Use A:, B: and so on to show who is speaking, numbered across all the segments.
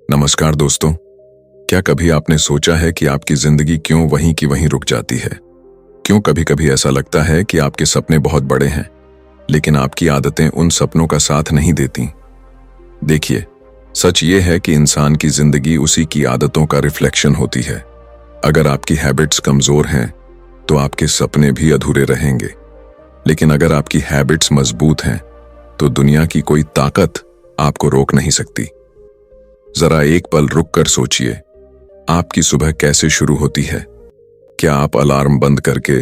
A: नमस्कार दोस्तों। क्या कभी आपने सोचा है कि आपकी जिंदगी क्यों वहीं की वहीं रुक जाती है? क्यों कभी कभी ऐसा लगता है कि आपके सपने बहुत बड़े हैं, लेकिन आपकी आदतें उन सपनों का साथ नहीं देती? देखिए, सच ये है कि इंसान की जिंदगी उसी की आदतों का रिफ्लेक्शन होती है। अगर आपकी हैबिट्स कमजोर हैं, तो आपके सपने भी अधूरे रहेंगे। लेकिन अगर आपकी हैबिट्स मजबूत हैं, तो दुनिया की कोई ताकत आपको रोक नहीं सकती। जरा एक पल रुक कर सोचिए, आपकी सुबह कैसे शुरू होती है? क्या आप अलार्म बंद करके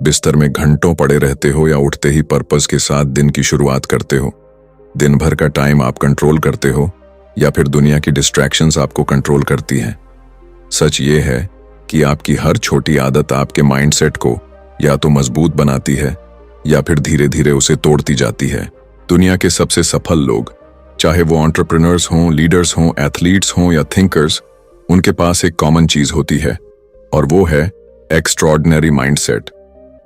A: बिस्तर में घंटों पड़े रहते हो, या उठते ही पर्पस के साथ दिन की शुरुआत करते हो? दिन भर का टाइम आप कंट्रोल करते हो, या फिर दुनिया की डिस्ट्रैक्शंस आपको कंट्रोल करती हैं? सच ये है कि आपकी हर छोटी आदत आपके माइंडसेट को या तो मजबूत बनाती है, या फिर धीरे धीरे उसे तोड़ती जाती है। दुनिया के सबसे सफल लोग, चाहे वो एंटरप्रेन्योर्स हों, लीडर्स हों, एथलीट्स हों या थिंकर्स, उनके पास एक कॉमन चीज होती है, और वो है एक्स्ट्रॉर्डिनरी माइंडसेट।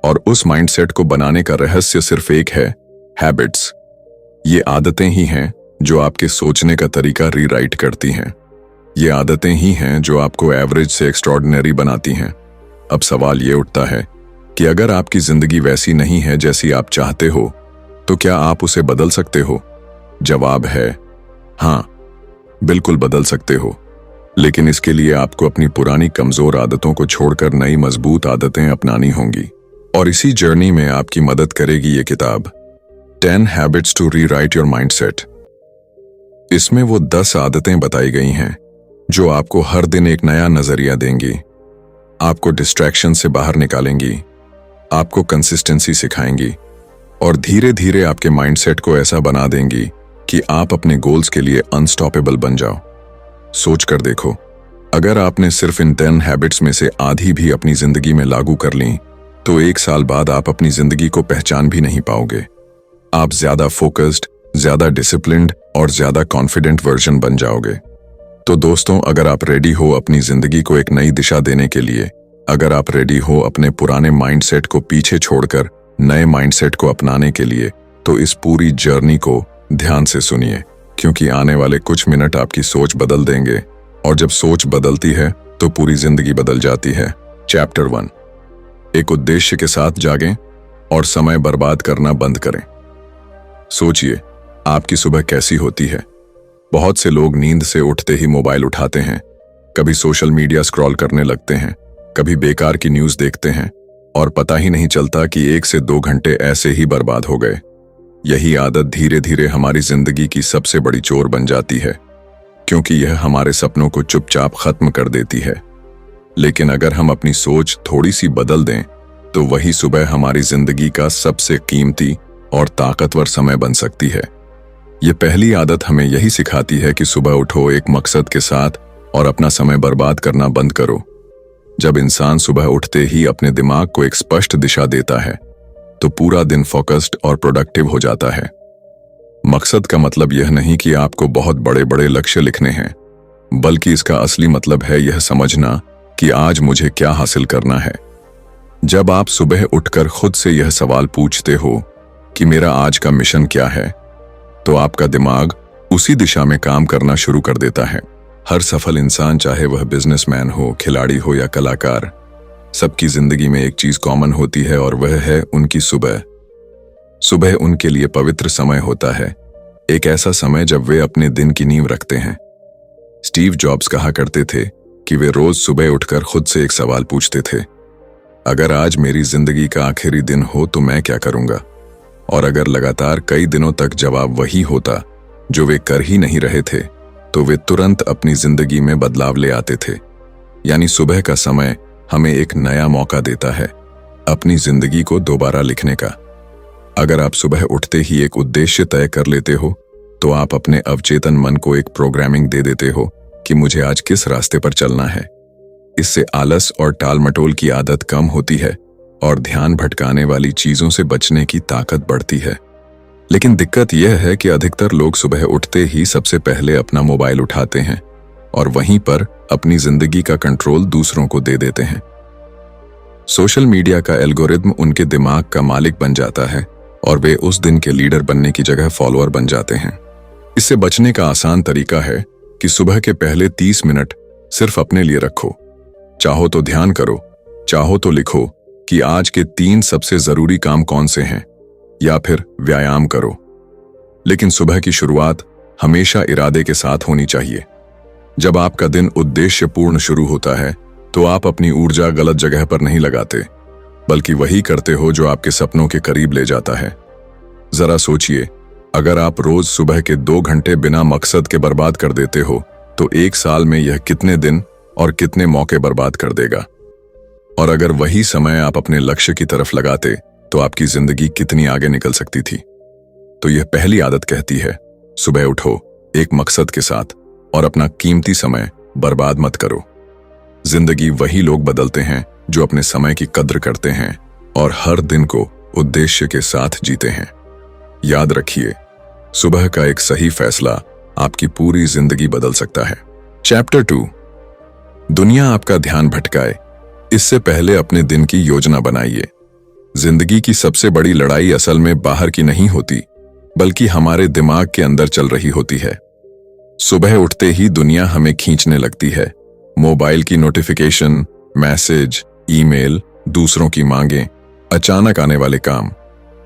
A: और उस माइंडसेट को बनाने का रहस्य सिर्फ एक है, हैबिट्स। ये आदतें ही हैं जो आपके सोचने का तरीका रीराइट करती हैं। ये आदतें ही हैं जो आपको एवरेज से एक्स्ट्रॉर्डिनरी बनाती हैं। अब सवाल ये उठता है कि अगर आपकी जिंदगी वैसी नहीं है जैसी आप चाहते हो, तो क्या आप उसे बदल सकते हो? जवाब है हाँ, बिल्कुल बदल सकते हो। लेकिन इसके लिए आपको अपनी पुरानी कमजोर आदतों को छोड़कर नई मजबूत आदतें अपनानी होंगी। और इसी जर्नी में आपकी मदद करेगी ये किताब, 10 habits to rewrite your mindset. इसमें वो 10 आदतें बताई गई हैं जो आपको हर दिन एक नया नजरिया देंगी, आपको डिस्ट्रैक्शन से बाहर निकालेंगी, आपको कंसिस्टेंसी सिखाएंगी, और धीरे धीरे आपके माइंडसेट को ऐसा बना देंगी कि आप अपने गोल्स के लिए अनस्टॉपेबल बन जाओ। सोच कर देखो, अगर आपने सिर्फ इन 10 हैबिट्स में से आधी भी अपनी जिंदगी में लागू कर ली, तो 1 साल बाद आप अपनी जिंदगी को पहचान भी नहीं पाओगे। आप ज्यादा फोकस्ड, ज्यादा डिसिप्लिन्ड और ज्यादा कॉन्फिडेंट वर्जन बन जाओगे। तो दोस्तों, अगर आप रेडी हो अपनी जिंदगी को एक नई दिशा देने के लिए, अगर आप रेडी हो अपने पुराने माइंडसेट को पीछे छोड़कर नए माइंडसेट को अपनाने के लिए, तो इस पूरी जर्नी को ध्यान से सुनिए, क्योंकि आने वाले कुछ मिनट आपकी सोच बदल देंगे, और जब सोच बदलती है तो पूरी जिंदगी बदल जाती है। चैप्टर 1, एक उद्देश्य के साथ जागें और समय बर्बाद करना बंद करें। सोचिए, आपकी सुबह कैसी होती है? बहुत से लोग नींद से उठते ही मोबाइल उठाते हैं, कभी सोशल मीडिया स्क्रॉल करने लगते हैं, कभी बेकार की न्यूज़ देखते हैं, और पता ही नहीं चलता कि 1 से 2 घंटे ऐसे ही बर्बाद हो गए। यही आदत धीरे धीरे हमारी जिंदगी की सबसे बड़ी चोर बन जाती है, क्योंकि यह हमारे सपनों को चुपचाप खत्म कर देती है। लेकिन अगर हम अपनी सोच थोड़ी सी बदल दें, तो वही सुबह हमारी जिंदगी का सबसे कीमती और ताकतवर समय बन सकती है। ये पहली आदत हमें यही सिखाती है कि सुबह उठो एक मकसद के साथ और अपना समय बर्बाद करना बंद करो। जब इंसान सुबह उठते ही अपने दिमाग को एक स्पष्ट दिशा देता है, तो पूरा दिन फोकस्ड और प्रोडक्टिव हो जाता है। मकसद का मतलब यह नहीं कि आपको बहुत बड़े बड़े लक्ष्य लिखने हैं, बल्कि इसका असली मतलब है यह समझना कि आज मुझे क्या हासिल करना है। जब आप सुबह उठकर खुद से यह सवाल पूछते हो कि मेरा आज का मिशन क्या है, तो आपका दिमाग उसी दिशा में काम करना शुरू कर देता है। हर सफल इंसान, चाहे वह बिजनेसमैन हो, खिलाड़ी हो या कलाकार, सबकी जिंदगी में एक चीज कॉमन होती है, और वह है उनकी सुबह। सुबह उनके लिए पवित्र समय होता है, एक ऐसा समय जब वे अपने दिन की नींव रखते हैं। स्टीव जॉब्स कहा करते थे कि वे रोज सुबह उठकर खुद से एक सवाल पूछते थे, अगर आज मेरी जिंदगी का आखिरी दिन हो तो मैं क्या करूंगा? और अगर लगातार कई दिनों तक जवाब वही होता जो वे कर ही नहीं रहे थे, तो वे तुरंत अपनी जिंदगी में बदलाव ले आते थे। यानी सुबह का समय हमें एक नया मौका देता है अपनी जिंदगी को दोबारा लिखने का। अगर आप सुबह उठते ही एक उद्देश्य तय कर लेते हो, तो आप अपने अवचेतन मन को एक प्रोग्रामिंग दे देते हो कि मुझे आज किस रास्ते पर चलना है। इससे आलस और टाल मटोल की आदत कम होती है, और ध्यान भटकाने वाली चीजों से बचने की ताकत बढ़ती है। लेकिन दिक्कत यह है कि अधिकतर लोग सुबह उठते ही सबसे पहले अपना मोबाइल उठाते हैं, और वहीं पर अपनी जिंदगी का कंट्रोल दूसरों को दे देते हैं। सोशल मीडिया का एल्गोरिदम उनके दिमाग का मालिक बन जाता है, और वे उस दिन के लीडर बनने की जगह फॉलोअर बन जाते हैं। इससे बचने का आसान तरीका है कि सुबह के पहले 30 मिनट सिर्फ अपने लिए रखो। चाहो तो ध्यान करो, चाहो तो लिखो कि आज के 3 सबसे जरूरी काम कौन से हैं, या फिर व्यायाम करो। लेकिन सुबह की शुरुआत हमेशा इरादे के साथ होनी चाहिए। जब आपका दिन उद्देश्यपूर्ण शुरू होता है तो आप अपनी ऊर्जा गलत जगह पर नहीं लगाते, बल्कि वही करते हो जो आपके सपनों के करीब ले जाता है। जरा सोचिए, अगर आप रोज सुबह के 2 घंटे बिना मकसद के बर्बाद कर देते हो तो 1 साल में यह कितने दिन और कितने मौके बर्बाद कर देगा। और अगर वही समय आप अपने लक्ष्य की तरफ लगाते तो आपकी जिंदगी कितनी आगे निकल सकती थी। तो यह पहली आदत कहती है, सुबह उठो एक मकसद के साथ और अपना कीमती समय बर्बाद मत करो। जिंदगी वही लोग बदलते हैं जो अपने समय की कद्र करते हैं और हर दिन को उद्देश्य के साथ जीते हैं। याद रखिए, सुबह का एक सही फैसला आपकी पूरी जिंदगी बदल सकता है। चैप्टर 2, दुनिया आपका ध्यान भटकाए, इससे पहले अपने दिन की योजना बनाइए। जिंदगी की सबसे बड़ी लड़ाई असल में बाहर की नहीं होती, बल्कि हमारे दिमाग के अंदर चल रही होती है। सुबह उठते ही दुनिया हमें खींचने लगती है। मोबाइल की नोटिफिकेशन, मैसेज, ईमेल, दूसरों की मांगें, अचानक आने वाले काम।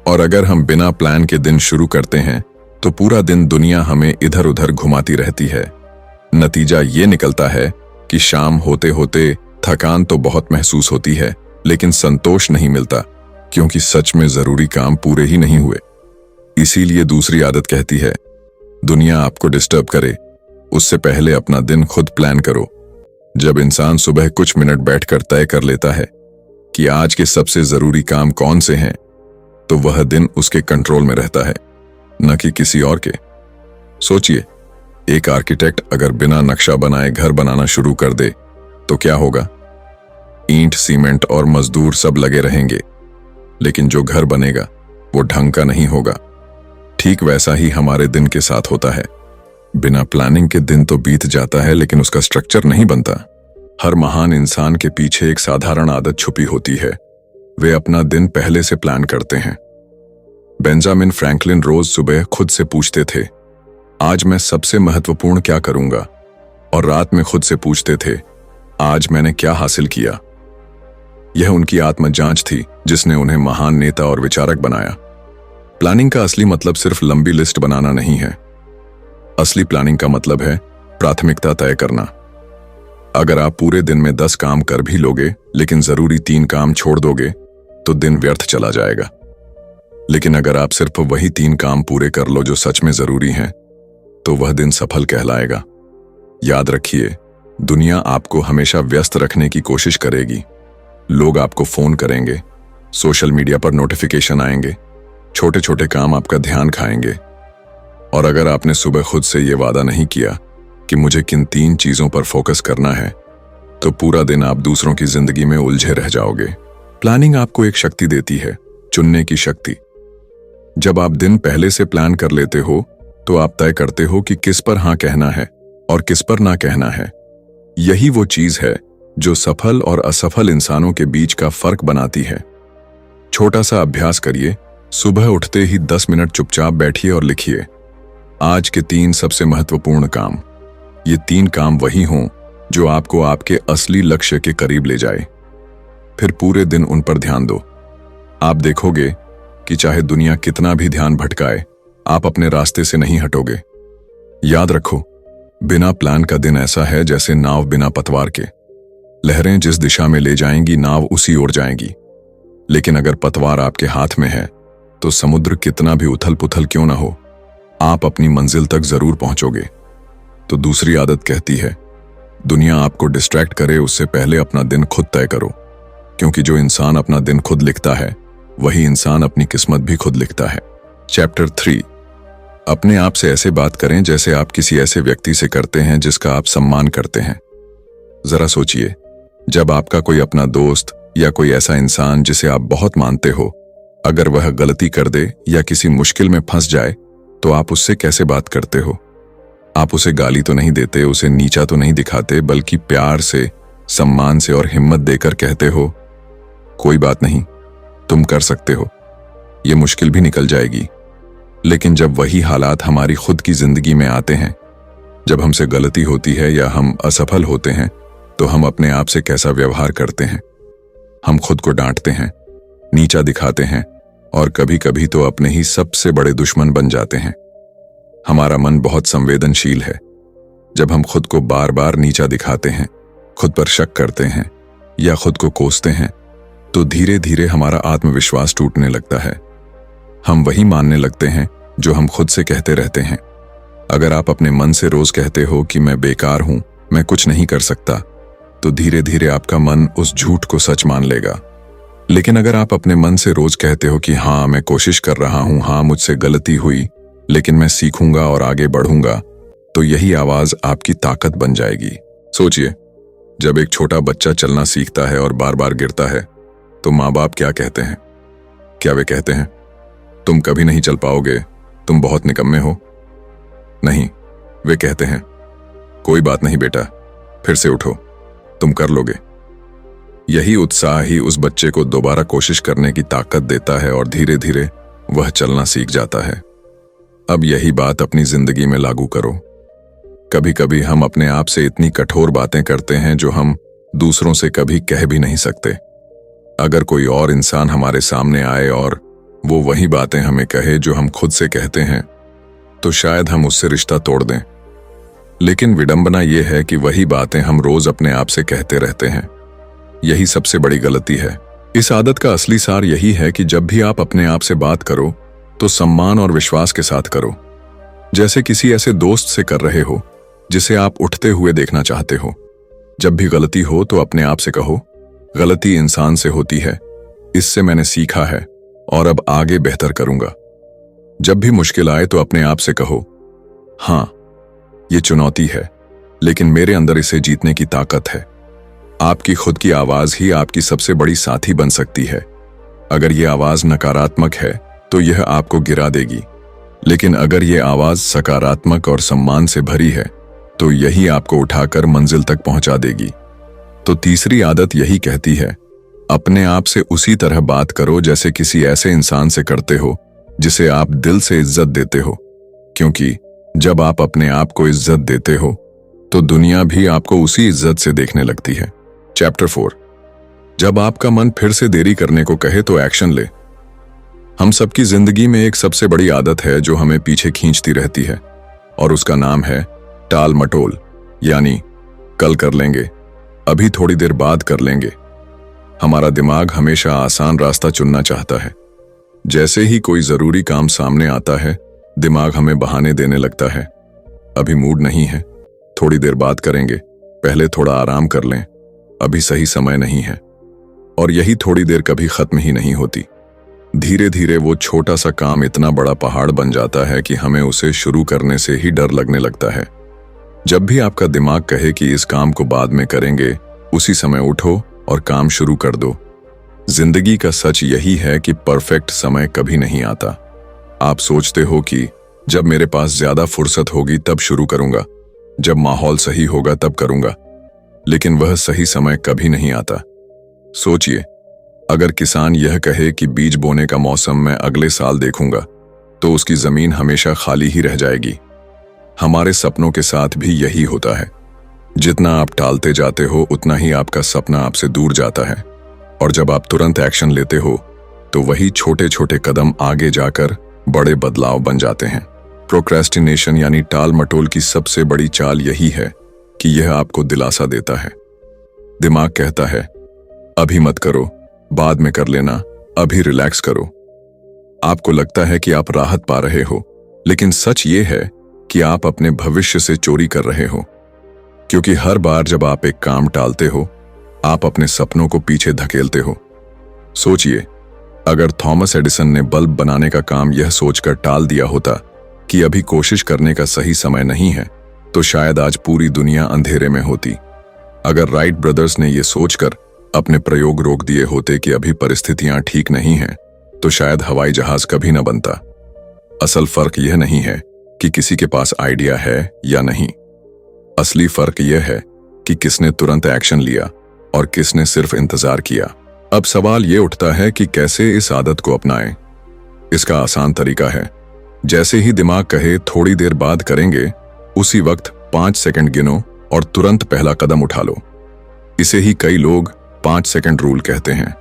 A: और अगर हम बिना प्लान के दिन शुरू करते हैं तो पूरा दिन दुनिया हमें इधर उधर घुमाती रहती है। नतीजा ये निकलता है कि शाम होते होते थकान तो बहुत महसूस होती है, लेकिन संतोष नहीं मिलता, क्योंकि सच में जरूरी काम पूरे ही नहीं हुए। इसीलिए दूसरी आदत कहती है, दुनिया आपको डिस्टर्ब करे उससे पहले अपना दिन खुद प्लान करो। जब इंसान सुबह कुछ मिनट बैठकर तय कर लेता है कि आज के सबसे जरूरी काम कौन से हैं, तो वह दिन उसके कंट्रोल में रहता है, न कि किसी और के। सोचिए, एक आर्किटेक्ट अगर बिना नक्शा बनाए घर बनाना शुरू कर दे तो क्या होगा? ईंट, सीमेंट और मजदूर सब लगे रहेंगे, लेकिन जो घर बनेगा वो ढंग का नहीं होगा। ठीक वैसा ही हमारे दिन के साथ होता है। बिना प्लानिंग के दिन तो बीत जाता है, लेकिन उसका स्ट्रक्चर नहीं बनता। हर महान इंसान के पीछे एक साधारण आदत छुपी होती है, वे अपना दिन पहले से प्लान करते हैं। बेंजामिन फ्रैंकलिन रोज सुबह खुद से पूछते थे, आज मैं सबसे महत्वपूर्ण क्या करूंगा? और रात में खुद से पूछते थे, आज मैंने क्या हासिल किया? यह उनकी आत्मजांच थी जिसने उन्हें महान नेता और विचारक बनाया। प्लानिंग का असली मतलब सिर्फ लंबी लिस्ट बनाना नहीं है। असली प्लानिंग का मतलब है प्राथमिकता तय करना। अगर आप पूरे दिन में 10 काम कर भी लोगे, लेकिन जरूरी 3 काम छोड़ दोगे, तो दिन व्यर्थ चला जाएगा। लेकिन अगर आप सिर्फ वही 3 काम पूरे कर लो जो सच में जरूरी हैं, तो वह दिन सफल कहलाएगा। याद रखिए, दुनिया आपको हमेशा व्यस्त रखने की कोशिश करेगी। लोग आपको फोन करेंगे, सोशल मीडिया पर नोटिफिकेशन आएंगे, छोटे छोटे काम आपका ध्यान खाएंगे। और अगर आपने सुबह खुद से यह वादा नहीं किया कि मुझे किन 3 चीजों पर फोकस करना है, तो पूरा दिन आप दूसरों की जिंदगी में उलझे रह जाओगे। प्लानिंग आपको एक शक्ति देती है, चुनने की शक्ति। जब आप दिन पहले से प्लान कर लेते हो तो आप तय करते हो कि किस पर हाँ कहना है और किस पर ना कहना है। यही वो चीज है जो सफल और असफल इंसानों के बीच का फर्क बनाती है। छोटा सा अभ्यास करिए, सुबह उठते ही 10 मिनट चुपचाप बैठिए और लिखिए, आज के 3 सबसे महत्वपूर्ण काम। ये 3 काम वही हों जो आपको आपके असली लक्ष्य के करीब ले जाए। फिर पूरे दिन उन पर ध्यान दो। आप देखोगे कि चाहे दुनिया कितना भी ध्यान भटकाए, आप अपने रास्ते से नहीं हटोगे। याद रखो, बिना प्लान का दिन ऐसा है जैसे नाव बिना पतवार के। लहरें जिस दिशा में ले जाएंगी, नाव उसी ओर जाएगी। लेकिन अगर पतवार आपके हाथ में है, तो समुद्र कितना भी उथल पुथल क्यों ना हो, आप अपनी मंजिल तक जरूर पहुंचोगे। तो दूसरी आदत कहती है, दुनिया आपको डिस्ट्रैक्ट करे उससे पहले अपना दिन खुद तय करो, क्योंकि जो इंसान अपना दिन खुद लिखता है, वही इंसान अपनी किस्मत भी खुद लिखता है। चैप्टर 3, अपने आप से ऐसे बात करें जैसे आप किसी ऐसे व्यक्ति से करते हैं जिसका आप सम्मान करते हैं। जरा सोचिए, जब आपका कोई अपना दोस्त या कोई ऐसा इंसान जिसे आप बहुत मानते हो, अगर वह गलती कर दे या किसी मुश्किल में फंस जाए, तो आप उससे कैसे बात करते हो? आप उसे गाली तो नहीं देते, उसे नीचा तो नहीं दिखाते, बल्कि प्यार से, सम्मान से और हिम्मत देकर कहते हो, कोई बात नहीं, तुम कर सकते हो, ये मुश्किल भी निकल जाएगी। लेकिन जब वही हालात हमारी खुद की जिंदगी में आते हैं, जब हमसे गलती होती है या हम असफल होते हैं तो हम अपने आप से कैसा व्यवहार करते हैं। हम खुद को डांटते हैं, नीचा दिखाते हैं और कभी कभी तो अपने ही सबसे बड़े दुश्मन बन जाते हैं। हमारा मन बहुत संवेदनशील है। जब हम खुद को बार बार नीचा दिखाते हैं, खुद पर शक करते हैं या खुद को कोसते हैं तो धीरे धीरे हमारा आत्मविश्वास टूटने लगता है। हम वही मानने लगते हैं जो हम खुद से कहते रहते हैं। अगर आप अपने मन से रोज कहते हो कि मैं बेकार हूं, मैं कुछ नहीं कर सकता, तो धीरे धीरे आपका मन उस झूठ को सच मान लेगा। लेकिन अगर आप अपने मन से रोज कहते हो कि हाँ मैं कोशिश कर रहा हूं, हाँ मुझसे गलती हुई, लेकिन मैं सीखूंगा और आगे बढ़ूंगा, तो यही आवाज आपकी ताकत बन जाएगी। सोचिए, जब एक छोटा बच्चा चलना सीखता है और बार बार गिरता है तो माँ बाप क्या कहते हैं? क्या वे कहते हैं तुम कभी नहीं चल पाओगे, तुम बहुत निकम्मे हो? नहीं, वे कहते हैं कोई बात नहीं बेटा, फिर से उठो, तुम कर लोगे। यही उत्साह ही उस बच्चे को दोबारा कोशिश करने की ताकत देता है और धीरे धीरे वह चलना सीख जाता है। अब यही बात अपनी जिंदगी में लागू करो। कभी कभी हम अपने आप से इतनी कठोर बातें करते हैं जो हम दूसरों से कभी कह भी नहीं सकते। अगर कोई और इंसान हमारे सामने आए और वो वही बातें हमें कहे जो हम खुद से कहते हैं, तो शायद हम उससे रिश्ता तोड़ दें। लेकिन विडंबना यह है कि वही बातें हम रोज अपने आप से कहते रहते हैं। यही सबसे बड़ी गलती है। इस आदत का असली सार यही है कि जब भी आप अपने आप से बात करो तो सम्मान और विश्वास के साथ करो, जैसे किसी ऐसे दोस्त से कर रहे हो जिसे आप उठते हुए देखना चाहते हो। जब भी गलती हो तो अपने आप से कहो, गलती इंसान से होती है, इससे मैंने सीखा है और अब आगे बेहतर करूंगा। जब भी मुश्किल आए तो अपने आप से कहो, हां ये चुनौती है, लेकिन मेरे अंदर इसे जीतने की ताकत है। आपकी खुद की आवाज ही आपकी सबसे बड़ी साथी बन सकती है। अगर ये आवाज नकारात्मक है तो यह आपको गिरा देगी, लेकिन अगर ये आवाज सकारात्मक और सम्मान से भरी है तो यही आपको उठाकर मंजिल तक पहुंचा देगी। तो तीसरी आदत यही कहती है, अपने आप से उसी तरह बात करो जैसे किसी ऐसे इंसान से करते हो जिसे आप दिल से इज्जत देते हो, क्योंकि जब आप अपने आप को इज्जत देते हो तो दुनिया भी आपको उसी इज्जत से देखने लगती है। चैप्टर 4, जब आपका मन फिर से देरी करने को कहे तो एक्शन ले। हम सबकी जिंदगी में एक सबसे बड़ी आदत है जो हमें पीछे खींचती रहती है और उसका नाम है टाल मटोल, यानी कल कर लेंगे, अभी थोड़ी देर बाद कर लेंगे। हमारा दिमाग हमेशा आसान रास्ता चुनना चाहता है। जैसे ही कोई जरूरी काम सामने आता है, दिमाग हमें बहाने देने लगता है। अभी मूड नहीं है, थोड़ी देर बात करेंगे, पहले थोड़ा आराम कर लें, अभी सही समय नहीं है। और यही थोड़ी देर कभी खत्म ही नहीं होती। धीरे धीरे वो छोटा सा काम इतना बड़ा पहाड़ बन जाता है कि हमें उसे शुरू करने से ही डर लगने लगता है। जब भी आपका दिमाग कहे कि इस काम को बाद में करेंगे, उसी समय उठो और काम शुरू कर दो। जिंदगी का सच यही है कि परफेक्ट समय कभी नहीं आता। आप सोचते हो कि जब मेरे पास ज्यादा फुर्सत होगी तब शुरू करूंगा, जब माहौल सही होगा तब करूंगा, लेकिन वह सही समय कभी नहीं आता। सोचिए, अगर किसान यह कहे कि बीज बोने का मौसम मैं अगले साल देखूंगा, तो उसकी जमीन हमेशा खाली ही रह जाएगी। हमारे सपनों के साथ भी यही होता है। जितना आप टालते जाते हो उतना ही आपका सपना आपसे दूर जाता है, और जब आप तुरंत एक्शन लेते हो तो वही छोटे छोटे कदम आगे जाकर बड़े बदलाव बन जाते हैं। प्रोक्रेस्टिनेशन यानी टाल मटोल की सबसे बड़ी चाल यही है कि यह आपको दिलासा देता है। दिमाग कहता है, अभी मत करो, बाद में कर लेना, अभी रिलैक्स करो। आपको लगता है कि आप राहत पा रहे हो, लेकिन सच ये है कि आप अपने भविष्य से चोरी कर रहे हो, क्योंकि हर बार जब आप एक काम टालते हो, आप अपने सपनों को पीछे धकेलते हो। सोचिए, अगर थॉमस एडिसन ने बल्ब बनाने का काम यह सोचकर टाल दिया होता कि अभी कोशिश करने का सही समय नहीं है, तो शायद आज पूरी दुनिया अंधेरे में होती। अगर राइट ब्रदर्स ने यह सोचकर अपने प्रयोग रोक दिए होते कि अभी परिस्थितियां ठीक नहीं हैं, तो शायद हवाई जहाज कभी न बनता। असल फर्क यह नहीं है कि किसी के पास आइडिया है या नहीं। असली फर्क यह है कि किसने तुरंत एक्शन लिया और किसने सिर्फ इंतजार किया। अब सवाल ये उठता है कि कैसे इस आदत को अपनाएं। इसका आसान तरीका है, जैसे ही दिमाग कहे थोड़ी देर बाद करेंगे, उसी वक्त 5 सेकंड गिनो और तुरंत पहला कदम उठा लो। इसे ही कई लोग 5 सेकंड रूल कहते हैं।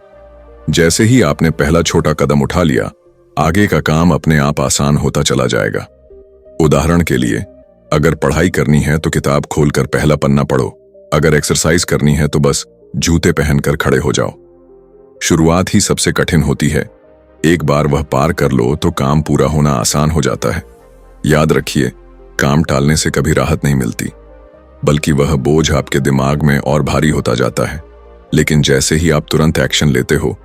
A: जैसे ही आपने पहला छोटा कदम उठा लिया, आगे का काम अपने आप आसान होता चला जाएगा। उदाहरण के लिए, अगर पढ़ाई करनी है तो किताब खोलकर पहला पन्ना पढ़ो। अगर एक्सरसाइज करनी है तो बस जूते पहनकर खड़े हो जाओ। शुरुआत ही सबसे कठिन होती है। एक बार वह पार कर लो तो काम पूरा होना आसान हो जाता है। याद रखिए, काम टालने से कभी राहत नहीं मिलती, बल्कि वह बोझ आपके दिमाग में और भारी होता जाता है। लेकिन जैसे ही आप तुरंत एक्शन लेते हो,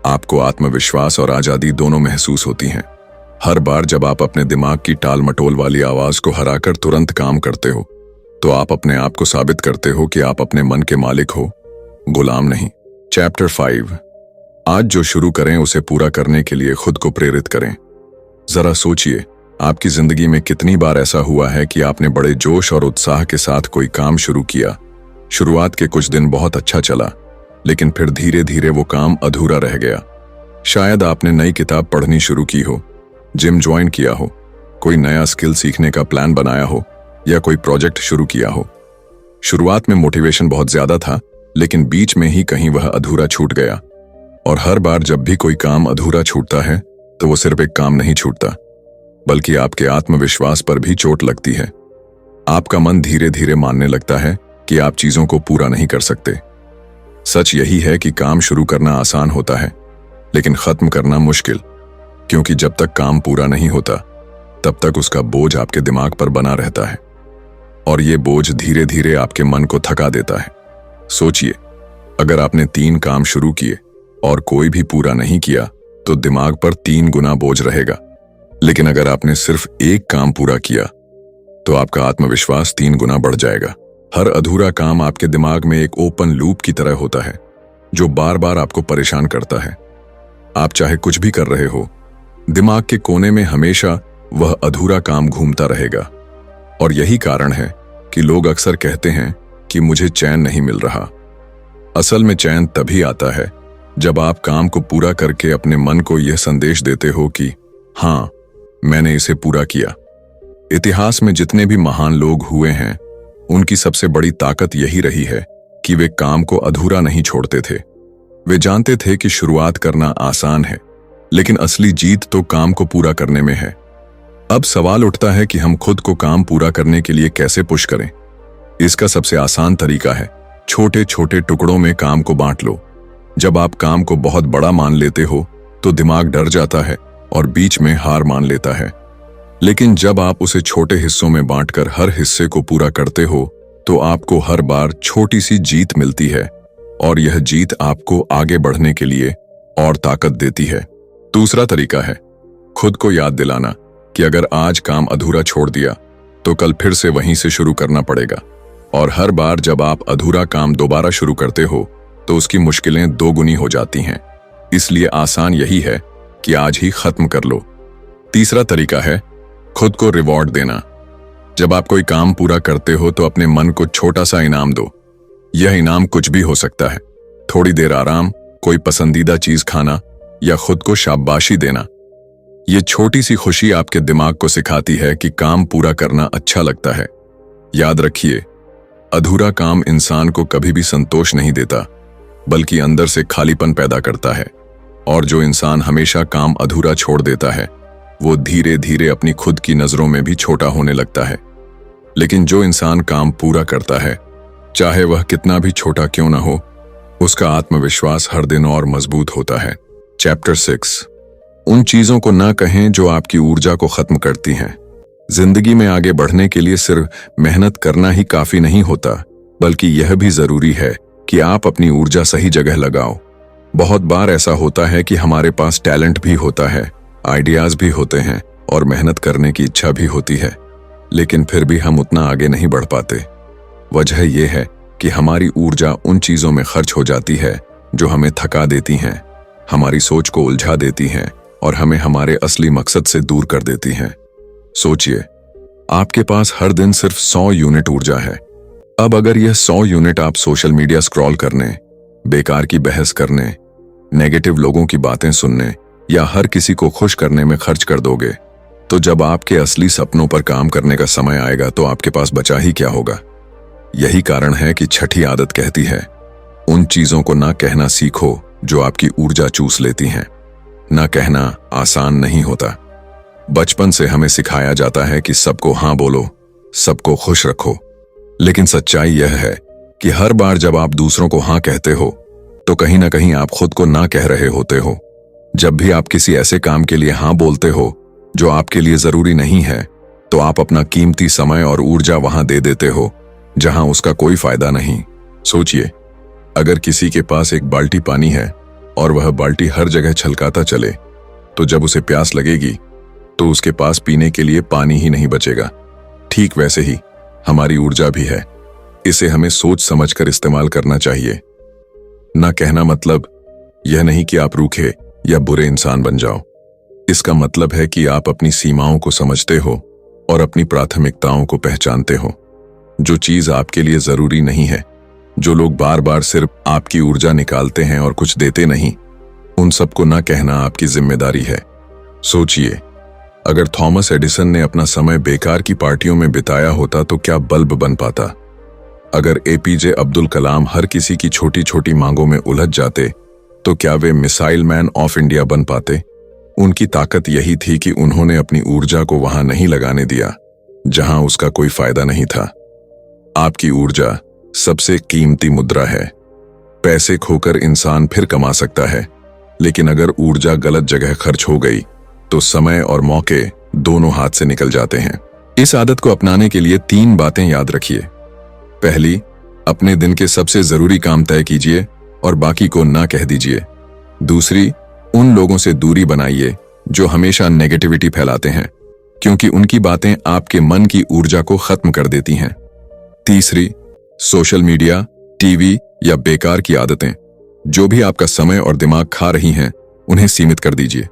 A: आपको आत्मविश्वास और आजादी दोनों महसूस होती हैं। हर बार जब आप अपने दिमाग की टाल मटोल वाली आवाज को हराकर तुरंत काम करते हो, तो आप अपने आप को साबित करते हो कि आप अपने मन के मालिक हो, गुलाम नहीं। चैप्टर 5। आज जो शुरू करें उसे पूरा करने के लिए खुद को प्रेरित करें। जरा सोचिए, आपकी जिंदगी में कितनी बार ऐसा हुआ है कि आपने बड़े जोश और उत्साह के साथ कोई काम शुरू किया। शुरुआत के कुछ दिन बहुत अच्छा चला, लेकिन फिर धीरे धीरे वो काम अधूरा रह गया। शायद आपने नई किताब पढ़नी शुरू की हो, जिम ज्वाइन किया हो, कोई नया स्किल सीखने का प्लान बनाया हो, या कोई प्रोजेक्ट शुरू किया हो। शुरुआत में मोटिवेशन बहुत ज्यादा था, लेकिन बीच में ही कहीं वह अधूरा छूट गया। और हर बार जब भी कोई काम अधूरा छूटता है, तो वो सिर्फ एक काम नहीं छूटता, बल्कि आपके आत्मविश्वास पर भी चोट लगती है। आपका मन धीरे धीरे मानने लगता है कि आप चीजों को पूरा नहीं कर सकते। सच यही है कि काम शुरू करना आसान होता है, लेकिन खत्म करना मुश्किल, क्योंकि जब तक काम पूरा नहीं होता, तब तक उसका बोझ आपके दिमाग पर बना रहता है, और ये बोझ धीरे धीरे आपके मन को थका देता है। सोचिए, अगर आपने 3 काम शुरू किए और कोई भी पूरा नहीं किया, तो दिमाग पर 3 गुना बोझ रहेगा। लेकिन अगर आपने सिर्फ एक काम पूरा किया, तो आपका आत्मविश्वास 3 गुना बढ़ जाएगा। हर अधूरा काम आपके दिमाग में एक ओपन लूप की तरह होता है, जो बार बार आपको परेशान करता है। आप चाहे कुछ भी कर रहे हो, दिमाग के कोने में हमेशा वह अधूरा काम घूमता रहेगा। और यही कारण है कि लोग अक्सर कहते हैं कि मुझे चैन नहीं मिल रहा। असल में चैन तभी आता है जब आप काम को पूरा करके अपने मन को यह संदेश देते हो कि हाँ, मैंने इसे पूरा किया। इतिहास में जितने भी महान लोग हुए हैं, उनकी सबसे बड़ी ताकत यही रही है कि वे काम को अधूरा नहीं छोड़ते थे। वे जानते थे कि शुरुआत करना आसान है, लेकिन असली जीत तो काम को पूरा करने में है। अब सवाल उठता है कि हम खुद को काम पूरा करने के लिए कैसे पुश करें। इसका सबसे आसान तरीका है, छोटे छोटे टुकड़ों में काम को बांट लो। जब आप काम को बहुत बड़ा मान लेते हो, तो दिमाग डर जाता है और बीच में हार मान लेता है। लेकिन जब आप उसे छोटे हिस्सों में बांटकर हर हिस्से को पूरा करते हो, तो आपको हर बार छोटी सी जीत मिलती है, और यह जीत आपको आगे बढ़ने के लिए और ताकत देती है। दूसरा तरीका है खुद को याद दिलाना कि अगर आज काम अधूरा छोड़ दिया, तो कल फिर से वहीं से शुरू करना पड़ेगा। और हर बार जब आप अधूरा काम दोबारा शुरू करते हो, तो उसकी मुश्किलें 2 गुनी हो जाती हैं। इसलिए आसान यही है कि आज ही खत्म कर लो। तीसरा तरीका है खुद को रिवॉर्ड देना। जब आप कोई काम पूरा करते हो, तो अपने मन को छोटा सा इनाम दो। यह इनाम कुछ भी हो सकता है, थोड़ी देर आराम, कोई पसंदीदा चीज खाना, या खुद को शाबाशी देना। ये छोटी सी खुशी आपके दिमाग को सिखाती है कि काम पूरा करना अच्छा लगता है। याद रखिए, अधूरा काम इंसान को कभी भी संतोष नहीं देता, बल्कि अंदर से खालीपन पैदा करता है। और जो इंसान हमेशा काम अधूरा छोड़ देता है, वो धीरे धीरे अपनी खुद की नजरों में भी छोटा होने लगता है। लेकिन जो इंसान काम पूरा करता है, चाहे वह कितना भी छोटा क्यों ना हो, उसका आत्मविश्वास हर दिन और मजबूत होता है। चैप्टर 6। उन चीजों को ना कहें जो आपकी ऊर्जा को खत्म करती हैं। जिंदगी में आगे बढ़ने के लिए सिर्फ मेहनत करना ही काफी नहीं होता, बल्कि यह भी जरूरी है कि आप अपनी ऊर्जा सही जगह लगाओ। बहुत बार ऐसा होता है कि हमारे पास टैलेंट भी होता है, आइडियाज भी होते हैं, और मेहनत करने की इच्छा भी होती है, लेकिन फिर भी हम उतना आगे नहीं बढ़ पाते। वजह यह है कि हमारी ऊर्जा उन चीजों में खर्च हो जाती है जो हमें थका देती हैं, हमारी सोच को उलझा देती हैं, और हमें हमारे असली मकसद से दूर कर देती हैं। सोचिए, आपके पास हर दिन सिर्फ 100 यूनिट ऊर्जा है। अब अगर यह 100 यूनिट आप सोशल मीडिया स्क्रॉल करने, बेकार की बहस करने, नेगेटिव लोगों की बातें सुनने, या हर किसी को खुश करने में खर्च कर दोगे, तो जब आपके असली सपनों पर काम करने का समय आएगा तो आपके पास बचा ही क्या होगा। यही कारण है कि छठी आदत कहती है, उन चीजों को ना कहना सीखो जो आपकी ऊर्जा चूस लेती हैं। ना कहना आसान नहीं होता। बचपन से हमें सिखाया जाता है कि सबको हाँ बोलो, सबको खुश रखो, लेकिन सच्चाई यह है कि हर बार जब आप दूसरों को हाँ कहते हो तो कहीं ना कहीं आप खुद को ना कह रहे होते हो। जब भी आप किसी ऐसे काम के लिए हाँ बोलते हो जो आपके लिए जरूरी नहीं है, तो आप अपना कीमती समय और ऊर्जा वहां दे देते हो जहां उसका कोई फायदा नहीं। सोचिए, अगर किसी के पास एक बाल्टी पानी है और वह बाल्टी हर जगह छलकाता चले, तो जब उसे प्यास लगेगी तो उसके पास पीने के लिए पानी ही नहीं बचेगा। ठीक वैसे ही हमारी ऊर्जा भी है। इसे हमें सोच समझकर इस्तेमाल करना चाहिए। ना कहना मतलब यह नहीं कि आप रूखे या बुरे इंसान बन जाओ। इसका मतलब है कि आप अपनी सीमाओं को समझते हो और अपनी प्राथमिकताओं को पहचानते हो। जो चीज आपके लिए जरूरी नहीं है, जो लोग बार बार सिर्फ आपकी ऊर्जा निकालते हैं और कुछ देते नहीं, उन सबको ना कहना आपकी जिम्मेदारी है। सोचिए, अगर थॉमस एडिसन ने अपना समय बेकार की पार्टियों में बिताया होता तो क्या बल्ब बन पाता? अगर एपीजे अब्दुल कलाम हर किसी की छोटी छोटी मांगों में उलझ जाते तो क्या वे मिसाइल मैन ऑफ इंडिया बन पाते? उनकी ताकत यही थी कि उन्होंने अपनी ऊर्जा को वहां नहीं लगाने दिया जहां उसका कोई फायदा नहीं था। आपकी ऊर्जा सबसे कीमती मुद्रा है। पैसे खोकर इंसान फिर कमा सकता है, लेकिन अगर ऊर्जा गलत जगह खर्च हो गई तो समय और मौके दोनों हाथ से निकल जाते हैं। इस आदत को अपनाने के लिए 3 बातें याद रखिए। पहली, अपने दिन के सबसे जरूरी काम तय कीजिए और बाकी को ना कह दीजिए। दूसरी, उन लोगों से दूरी बनाइए जो हमेशा नेगेटिविटी फैलाते हैं, क्योंकि उनकी बातें आपके मन की ऊर्जा को खत्म कर देती हैं। तीसरी, सोशल मीडिया, टीवी या बेकार की आदतें जो भी आपका समय और दिमाग खा रही हैं, उन्हें सीमित कर दीजिए।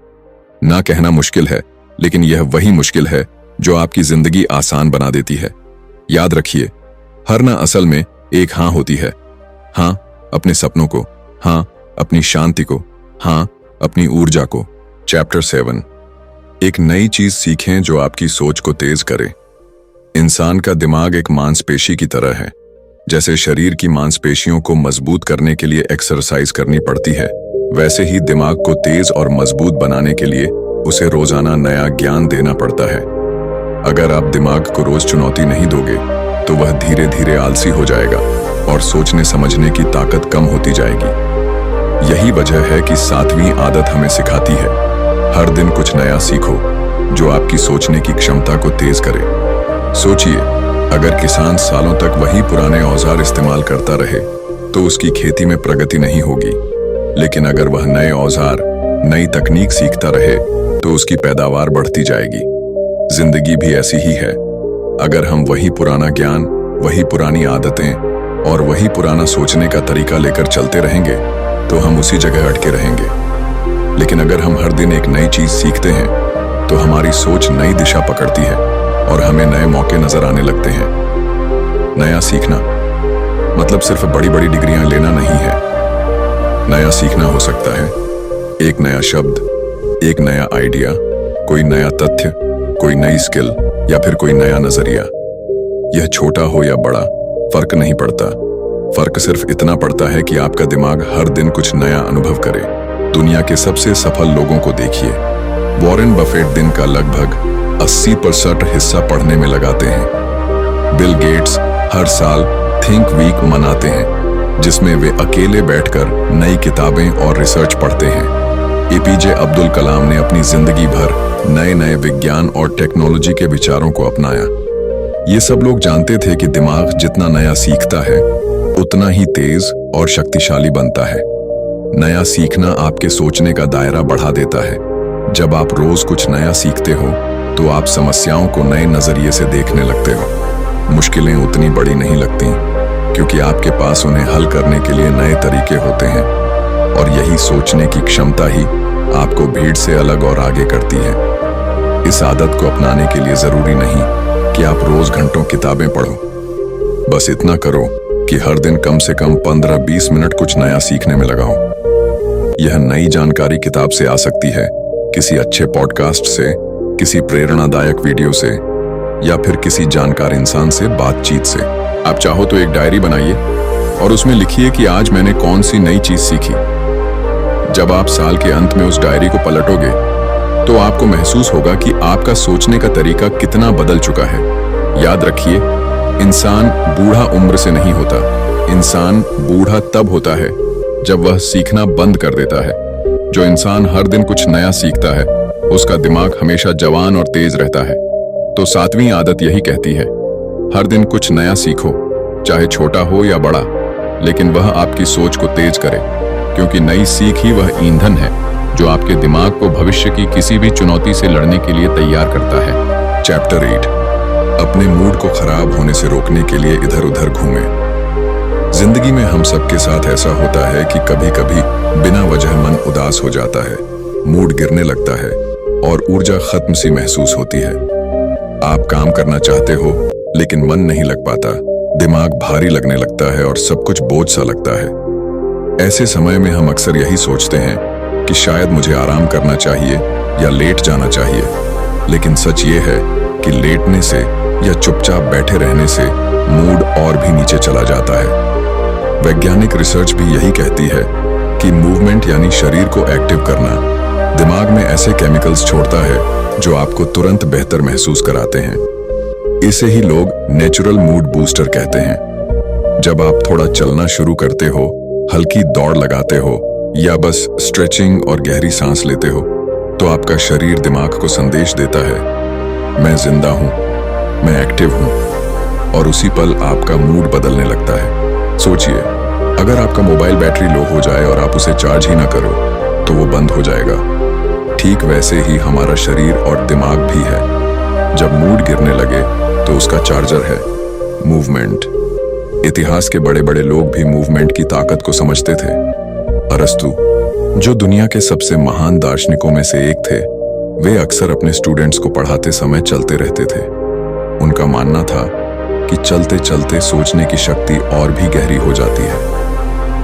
A: ना कहना मुश्किल है, लेकिन यह वही मुश्किल है जो आपकी जिंदगी आसान बना देती है। याद रखिए, हर ना असल में एक हाँ होती है। हाँ अपने सपनों को, हाँ अपनी शांति को, हाँ अपनी ऊर्जा को। चैप्टर 7, एक नई चीज सीखें जो आपकी सोच को तेज करे। इंसान का दिमाग एक मांसपेशी की तरह है। जैसे शरीर की मांसपेशियों को मजबूत करने के लिए एक्सरसाइज करनी पड़ती है, वैसे ही दिमाग को तेज और मजबूत बनाने के लिए उसे रोजाना नया ज्ञान देना पड़ता है। अगर आप दिमाग को रोज चुनौती नहीं दोगे तो वह धीरे धीरे आलसी हो जाएगा और सोचने समझने की ताकत कम होती जाएगी। यही वजह है कि 7वीं आदत हमें सिखाती है, हर दिन कुछ नया सीखो जो आपकी सोचने की क्षमता को तेज करे। सोचिए, अगर किसान सालों तक वही पुराने औजार इस्तेमाल करता रहे तो उसकी खेती में प्रगति नहीं होगी, लेकिन अगर वह नए औजार, नई तकनीक सीखता रहे तो उसकी पैदावार बढ़ती जाएगी। जिंदगी भी ऐसी ही है। अगर हम वही पुराना ज्ञान, वही पुरानी आदतें और वही पुराना सोचने का तरीका लेकर चलते रहेंगे तो हम उसी जगह अटके रहेंगे। लेकिन अगर हम हर दिन एक नई चीज सीखते हैं तो हमारी सोच नई दिशा पकड़ती है और हमें नए मौके नजर आने लगते हैं। नया सीखना मतलब सिर्फ बड़ी बड़ी डिग्रियां लेना नहीं है। नया सीखना हो सकता है एक नया शब्द, एक नया आइडिया, कोई नया तथ्य, कोई नई स्किल या फिर कोई नया नजरिया। यह छोटा हो या बड़ा फर्क नहीं पड़ता। फर्क सिर्फ इतना पड़ता है कि आपका दिमाग हर दिन कुछ नया अनुभव करे। दुनिया के सबसे सफल लोगों को देखिए। वॉरेन बफेट दिन का लगभग 80% हिस्सा पढ़ने में लगाते हैं। बिल गेट्स हर साल थिंक वीक मनाते हैं, जिसमें वे अकेले बैठकर नई किताबें और रिसर्च पढ़ते हैं। एपीजे अब्दुल कलाम ने अपनी जिंदगी भर नए नए विज्ञान और टेक्नोलॉजी के विचारों को अपनाया। ये सब लोग जानते थे कि दिमाग जितना नया सीखता है उतना ही तेज और शक्तिशाली बनता है। नया सीखना आपके सोचने का दायरा बढ़ा देता है। जब आप रोज कुछ नया सीखते हो तो आप समस्याओं को नए नजरिए से देखने लगते हो। मुश्किलें उतनी बड़ी नहीं लगती क्योंकि आपके पास उन्हें हल करने के लिए नए तरीके होते हैं, और यही सोचने की क्षमता ही आपको भीड़ से अलग और आगे करती है। इस आदत को अपनाने के लिए जरूरी नहीं कि आप रोज घंटों किताबें पढ़ो। बस इतना करो कि हर दिन कम से कम 15-20 मिनट कुछ नया सीखने में लगाओ। यह नई जानकारी किताब से आ सकती है, किसी अच्छे पॉडकास्ट से, किसी प्रेरणादायक वीडियो से या फिर किसी जानकार इंसान से बातचीत से। आप चाहो तो एक डायरी बनाइए और उसमें लिखिए कि आज मैंने कौन सी नई चीज सीखी। जब आप साल के अंत में उस डायरी को पलटोगे तो आपको महसूस होगा कि आपका सोचने का तरीका कितना बदल चुका है। याद रखिए, इंसान बूढ़ा उम्र से नहीं होता, इंसान बूढ़ा तब होता है जब वह सीखना बंद कर देता है। जो इंसान हर दिन कुछ नया सीखता है उसका दिमाग हमेशा जवान और तेज रहता है। तो 7वीं आदत यही कहती है, हर दिन कुछ नया सीखो, चाहे छोटा हो या बड़ा, लेकिन वह आपकी सोच को तेज करे, क्योंकि नई सीख ही वह ईंधन है जो आपके दिमाग को भविष्य की किसी भी चुनौती से लड़ने के लिए तैयार करता है। चैप्टर 8, अपने मूड को खराब होने से रोकने के लिए इधर उधर घूमें। जिंदगी में हम सबके साथ ऐसा होता है कि कभी कभी बिना वजह मन उदास हो जाता है, मूड गिरने लगता है और ऊर्जा खत्म सी महसूस होती है। आप काम करना चाहते हो लेकिन मन नहीं लग पाता, दिमाग भारी लगने लगता है और सब कुछ बोझ सा लगता है। ऐसे समय में हम अक्सर यही सोचते हैं कि शायद मुझे आराम करना चाहिए या लेट जाना चाहिए, लेकिन सच ये है कि लेटने से या चुपचाप बैठे रहने से मूड और भी नीचे चला जाता है। वैज्ञानिक रिसर्च भी यही कहती है कि मूवमेंट यानी शरीर को एक्टिव करना दिमाग में ऐसे केमिकल्स छोड़ता है जो आपको तुरंत बेहतर महसूस कराते हैं। इसे ही लोग नेचुरल मूड बूस्टर कहते हैं। जब आप थोड़ा चलना शुरू करते हो, हल्की दौड़ लगाते हो या बस स्ट्रेचिंग और गहरी सांस लेते हो, तो आपका शरीर दिमाग को संदेश देता है, मैं जिंदा हूं, मैं एक्टिव हूं, और उसी पल आपका मूड बदलने लगता है। सोचिए, अगर आपका मोबाइल बैटरी लो हो जाए और आप उसे चार्ज ही ना करो तो वो बंद हो जाएगा। ठीक वैसे ही हमारा शरीर और दिमाग भी है। जब मूड गिरने लगे तो उसका चार्जर है मूवमेंट। इतिहास के बड़े बड़े लोग भी मूवमेंट की ताकत को समझते थे। अरस्तु, जो दुनिया के सबसे महान दार्शनिकों में से एक थे, वे अक्सर अपने स्टूडेंट्स को पढ़ाते समय चलते रहते थे। उनका मानना था कि चलते चलते सोचने की शक्ति और भी गहरी हो जाती है।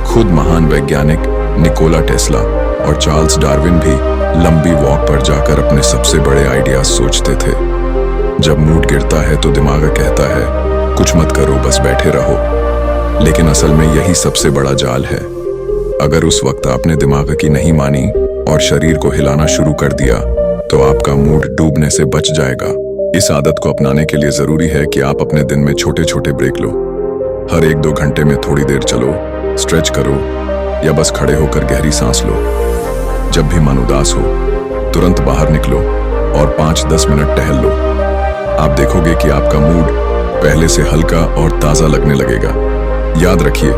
A: खुद महान वैज्ञानिक निकोला टेस्ला और चार्ल्स डार्विन भी लंबी वॉक पर जाकर अपने सबसे बड़े आइडियाज सोचते थे। जब मूड गिरता है तो दिमाग कहता है कुछ मत करो, बस बैठे रहो, लेकिन असल में यही सबसे बड़ा जाल है। अगर उस वक्त आपने दिमाग की नहीं मानी और शरीर को हिलाना शुरू कर दिया तो आपका मूड डूबने से बच जाएगा। इस आदत को अपनाने के लिए जरूरी है कि आप अपने दिन में छोटे छोटे ब्रेक लो। हर 1-2 घंटे में थोड़ी देर चलो, स्ट्रेच करो या बस खड़े होकर गहरी सांस लो। जब भी मन उदास हो, तुरंत बाहर निकलो और 5-10 मिनट टहल लो। आप देखोगे कि आपका मूड पहले से हल्का और ताजा लगने लगेगा। याद रखिए,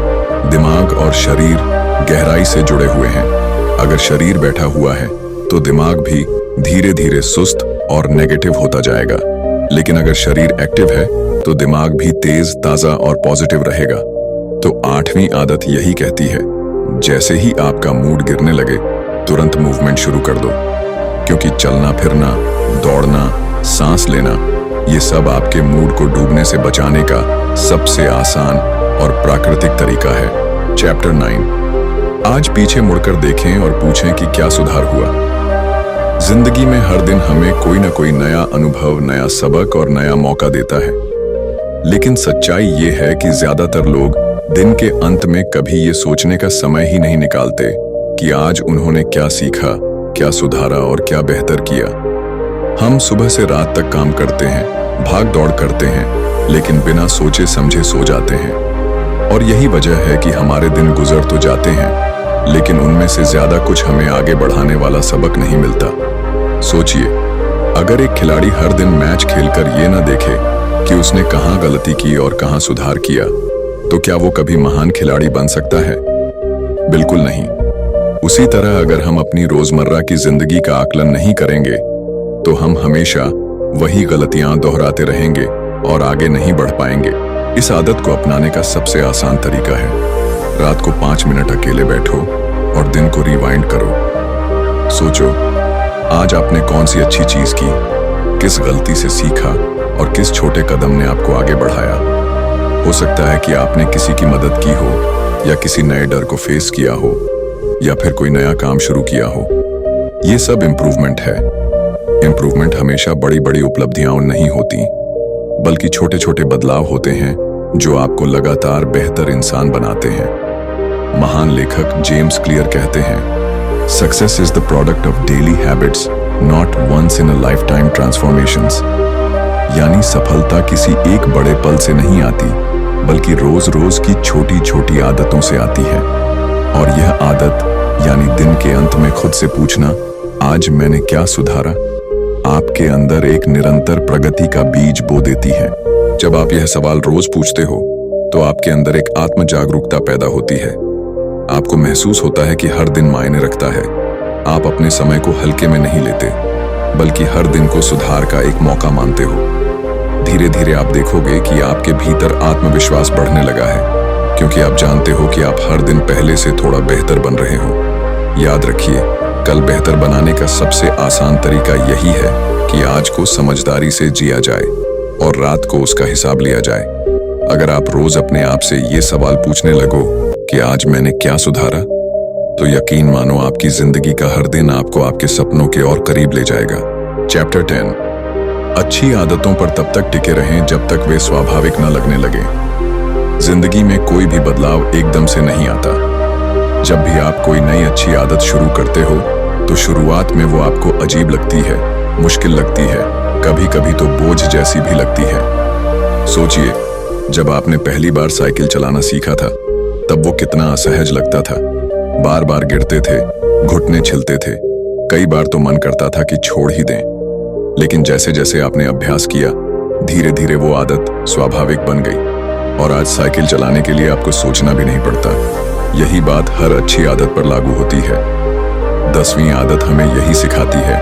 A: दिमाग और शरीर गहराई से जुड़े हुए हैं। अगर शरीर बैठा हुआ है तो दिमाग भी धीरे धीरे सुस्त और नेगेटिव होता जाएगा, लेकिन अगर शरीर एक्टिव है तो दिमाग भी तेज, ताजा और पॉजिटिव रहेगा। तो 8वीं आदत यही कहती है, जैसे ही आपका मूड गिरने लगे तुरंत मूवमेंट शुरू कर दो, क्योंकि चलना फिरना, दौड़ना, सांस लेना, ये सब आपके मूड को डूबने से बचाने का सबसे आसान और प्राकृतिक तरीका है। चैप्टर 9, आज पीछे मुड़कर देखें और पूछें कि क्या सुधार हुआ। जिंदगी में हर दिन हमें कोई ना कोई नया अनुभव, नया सबक और नया मौका देता है, लेकिन सच्चाई ये है कि ज्यादातर लोग दिन के अंत में कभी ये सोचने का समय ही नहीं निकालते कि आज उन्होंने क्या सीखा, क्या सुधारा और क्या बेहतर किया। हम सुबह से रात तक काम करते हैं, भाग दौड़ करते हैं, लेकिन बिना सोचे समझे सो जाते हैं। और यही वजह है कि हमारे दिन गुजर तो जाते हैं, लेकिन उनमें से ज्यादा कुछ हमें आगे बढ़ाने वाला सबक नहीं मिलता। सोचिए, अगर एक खिलाड़ी हर दिन मैच खेलकर ये ना देखे कि उसने कहाँ गलती की और कहाँ सुधार किया, तो क्या वो कभी महान खिलाड़ी बन सकता है? बिल्कुल नहीं। उसी तरह अगर हम अपनी रोजमर्रा की जिंदगी का आकलन नहीं करेंगे तो हम हमेशा वही गलतियां दोहराते रहेंगे और आगे नहीं बढ़ पाएंगे। इस आदत को अपनाने का सबसे आसान तरीका है, रात को 5 मिनट अकेले बैठो और दिन को रिवाइंड करो। सोचो, आज आपने कौन सी अच्छी चीज की, किस गलती से सीखा और किस छोटे कदम ने आपको आगे बढ़ाया। हो सकता है कि आपने किसी की मदद की हो या किसी नए डर को फेस किया हो या फिर कोई नया काम शुरू किया हो। ये सब इम्प्रूवमेंट है। इंप्रूवमेंट हमेशा बड़ी बड़ी उपलब्धियां नहीं होती, बल्कि छोटे छोटे बदलाव होते हैं जो आपको लगातार बेहतर इंसान बनाते हैं। महान लेखक जेम्स क्लियर कहते हैं, success is the product of daily habits, not once in a life time transformations. यानी सफलता किसी एक बड़े पल से नहीं आती, बल्कि रोज रोज की छोटी छोटी आदतों से आती है। और यह आदत यानी दिन के अंत में खुद से पूछना, आज मैंने क्या सुधारा, आपके अंदर एक निरंतर प्रगति का बीज बो देती है। जब आप यह सवाल रोज पूछते हो तो आपके अंदर एक आत्म जागरूकता पैदा होती है। आपको महसूस होता है कि हर दिन मायने रखता है। आप अपने समय को हल्के में नहीं लेते, बल्कि हर दिन को सुधार का एक मौका मानते हो। धीरे धीरे आप देखोगे कि आपके भीतर आत्मविश्वास बढ़ने लगा है, क्योंकि आप जानते हो कि आप हर दिन पहले से थोड़ा बेहतर बन रहे हो। याद रखिए, कल बेहतर बनाने का सबसे आसान तरीका यही है कि आज को समझदारी से जिया जाए और रात को उसका हिसाब लिया जाए। अगर आप रोज अपने आप से ये सवाल पूछने लगो कि आज मैंने क्या सुधारा, तो यकीन मानो आपकी जिंदगी का हर दिन आपको आपके सपनों के और करीब ले जाएगा। चैप्टर 10, अच्छी आदतों पर तब तक टिके रहें जब तक वे स्वाभाविक न लगने लगे। जिंदगी में कोई भी बदलाव एकदम से नहीं आता। जब भी आप कोई नई अच्छी आदत शुरू करते हो तो शुरुआत में वो आपको अजीब लगती है, मुश्किल लगती है, कभी कभी तो बोझ जैसी भी लगती है। सोचिए, जब आपने पहली बार साइकिल चलाना सीखा था तब वो कितना असहज लगता था। बार बार गिरते थे, घुटने छिलते थे, कई बार तो मन करता था कि छोड़ ही दें। लेकिन जैसे जैसे आपने अभ्यास किया, धीरे धीरे वो आदत स्वाभाविक बन गई और आज साइकिल चलाने के लिए आपको सोचना भी नहीं पड़ता। यही बात हर अच्छी आदत पर लागू होती है। 10वीं आदत हमें यही सिखाती है,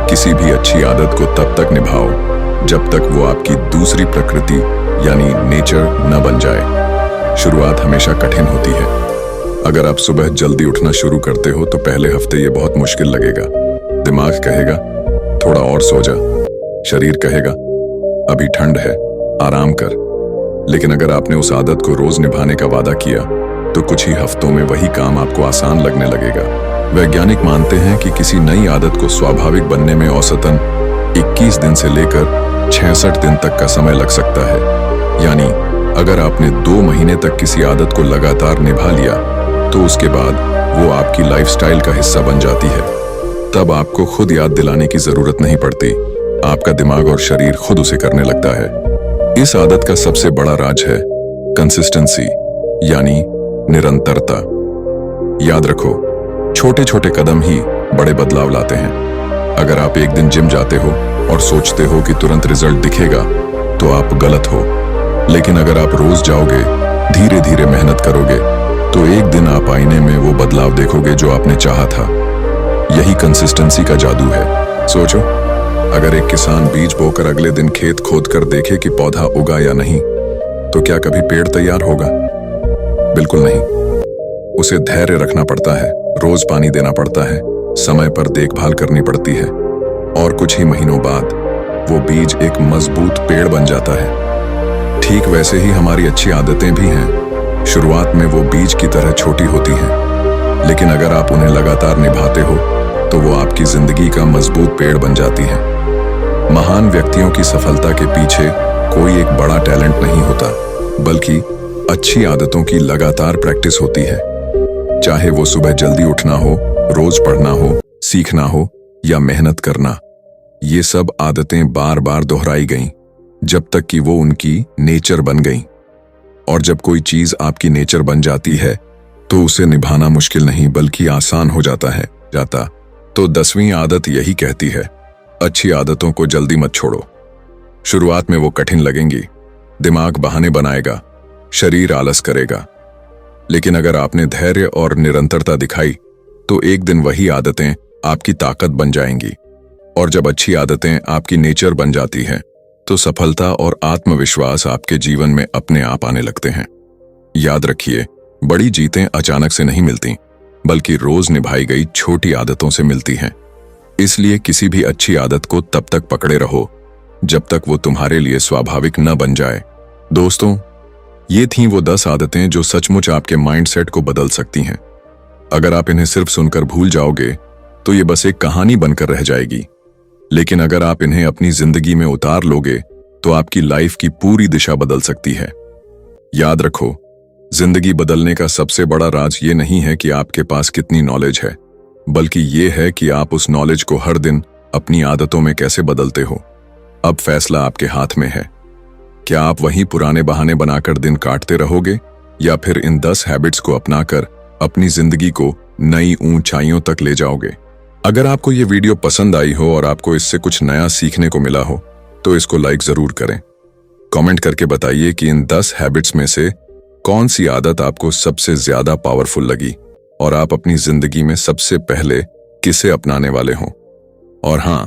A: किसी भी अच्छी आदत को तब तक निभाओ जब तक वो आपकी दूसरी प्रकृति यानी नेचर न बन जाए। शुरुआत हमेशा कठिन होती है। अगर आप सुबह जल्दी उठना शुरू करते हो तो पहले हफ्ते ये बहुत मुश्किल लगेगा। दिमाग कहेगा थोड़ा और सो जा, शरीर कहेगा अभी ठंड है, आराम कर। लेकिन अगर आपने उस आदत को रोज निभाने का वादा किया तो कुछ ही हफ्तों में वही काम आपको आसान लगने लगेगा। वैज्ञानिक मानते हैं कि किसी नई आदत को स्वाभाविक बनने में औसतन 21 दिन से लेकर 66 दिन तक का समय लग सकता है। यानी अगर आपने 2 महीने तक किसी आदत को लगातार निभा लिया तो उसके बाद वो आपकी लाइफस्टाइल का हिस्सा बन जाती है। तब आपको खुद याद दिलाने की जरूरत नहीं पड़ती, आपका दिमाग और शरीर खुद उसे करने लगता है। इस आदत का सबसे बड़ा राज है कंसिस्टेंसी यानी निरंतरता। याद रखो, छोटे छोटे कदम ही बड़े बदलाव लाते हैं। अगर आप एक दिन जिम जाते हो और सोचते हो कि तुरंत रिजल्ट दिखेगा तो आप गलत हो। लेकिन अगर आप रोज जाओगे, धीरे धीरे मेहनत करोगे, तो एक दिन आप आईने में वो बदलाव देखोगे जो आपने चाहा था। यही कंसिस्टेंसी का जादू है। सोचो, अगर एक किसान बीज बोकर अगले दिन खेत खोद कर देखे कि पौधा उगा या नहीं, तो क्या कभी पेड़ तैयार होगा? बिल्कुल नहीं। उसे धैर्य रखना पड़ता है, रोज पानी देना पड़ता है, समय पर देखभाल करनी पड़ती है, और कुछ ही महीनों बाद वो बीज एक मजबूत पेड़ बन जाता है। ठीक वैसे ही हमारी अच्छी आदतें भी हैं। शुरुआत में वो बीज की तरह छोटी होती हैं, लेकिन अगर आप उन्हें लगातार निभाते हो तो वो आपकी जिंदगी का मजबूत पेड़ बन जाती हैं। महान व्यक्तियों की सफलता के पीछे कोई एक बड़ा टैलेंट नहीं होता, बल्कि अच्छी आदतों की लगातार प्रैक्टिस होती है। चाहे वो सुबह जल्दी उठना हो, रोज पढ़ना हो, सीखना हो या मेहनत करना, ये सब आदतें बार बार दोहराई गईं जब तक कि वो उनकी नेचर बन गईं। और जब कोई चीज आपकी नेचर बन जाती है तो उसे निभाना मुश्किल नहीं बल्कि आसान हो जाता है। तो 10वीं आदत यही कहती है, अच्छी आदतों को जल्दी मत छोड़ो। शुरुआत में वो कठिन लगेंगी, दिमाग बहाने बनाएगा, शरीर आलस करेगा, लेकिन अगर आपने धैर्य और निरंतरता दिखाई तो एक दिन वही आदतें आपकी ताकत बन जाएंगी। और जब अच्छी आदतें आपकी नेचर बन जाती हैं तो सफलता और आत्मविश्वास आपके जीवन में अपने आप आने लगते हैं। याद रखिए, बड़ी जीतें अचानक से नहीं मिलती, बल्कि रोज निभाई गई छोटी आदतों से मिलती हैं। इसलिए किसी भी अच्छी आदत को तब तक पकड़े रहो जब तक वो तुम्हारे लिए स्वाभाविक न बन जाए। दोस्तों, ये थीं वो 10 आदतें जो सचमुच आपके माइंडसेट को बदल सकती हैं। अगर आप इन्हें सिर्फ सुनकर भूल जाओगे तो ये बस एक कहानी बनकर रह जाएगी, लेकिन अगर आप इन्हें अपनी जिंदगी में उतार लोगे तो आपकी लाइफ की पूरी दिशा बदल सकती है। याद रखो, जिंदगी बदलने का सबसे बड़ा राज ये नहीं है कि आपके पास कितनी नॉलेज है, बल्कि ये है कि आप उस नॉलेज को हर दिन अपनी आदतों में कैसे बदलते हो। अब फैसला आपके हाथ में है। क्या आप वही पुराने बहाने बनाकर दिन काटते रहोगे या फिर इन 10 हैबिट्स को अपनाकर अपनी जिंदगी को नई ऊंचाइयों तक ले जाओगे। अगर आपको ये वीडियो पसंद आई हो और आपको इससे कुछ नया सीखने को मिला हो तो इसको लाइक जरूर करें। कमेंट करके बताइए कि इन 10 हैबिट्स में से कौन सी आदत आपको सबसे ज्यादा पावरफुल लगी और आप अपनी जिंदगी में सबसे पहले किसे अपनाने वाले हों। और हाँ,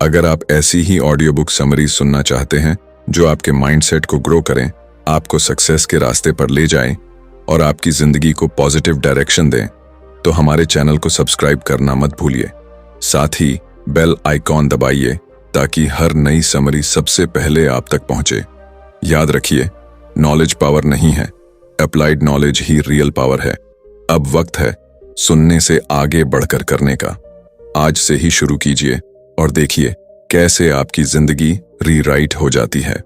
A: अगर आप ऐसी ही ऑडियो बुक समरी सुनना चाहते हैं जो आपके माइंडसेट को ग्रो करें, आपको सक्सेस के रास्ते पर ले जाएं और आपकी जिंदगी को पॉजिटिव डायरेक्शन दें, तो हमारे चैनल को सब्सक्राइब करना मत भूलिए। साथ ही बेल आइकॉन दबाइए ताकि हर नई समरी सबसे पहले आप तक पहुंचे। याद रखिए, नॉलेज पावर नहीं है, अप्लाइड नॉलेज ही रियल पावर है। अब वक्त है सुनने से आगे बढ़कर करने का। आज से ही शुरू कीजिए और देखिए कैसे आपकी जिंदगी रीराइट हो जाती है।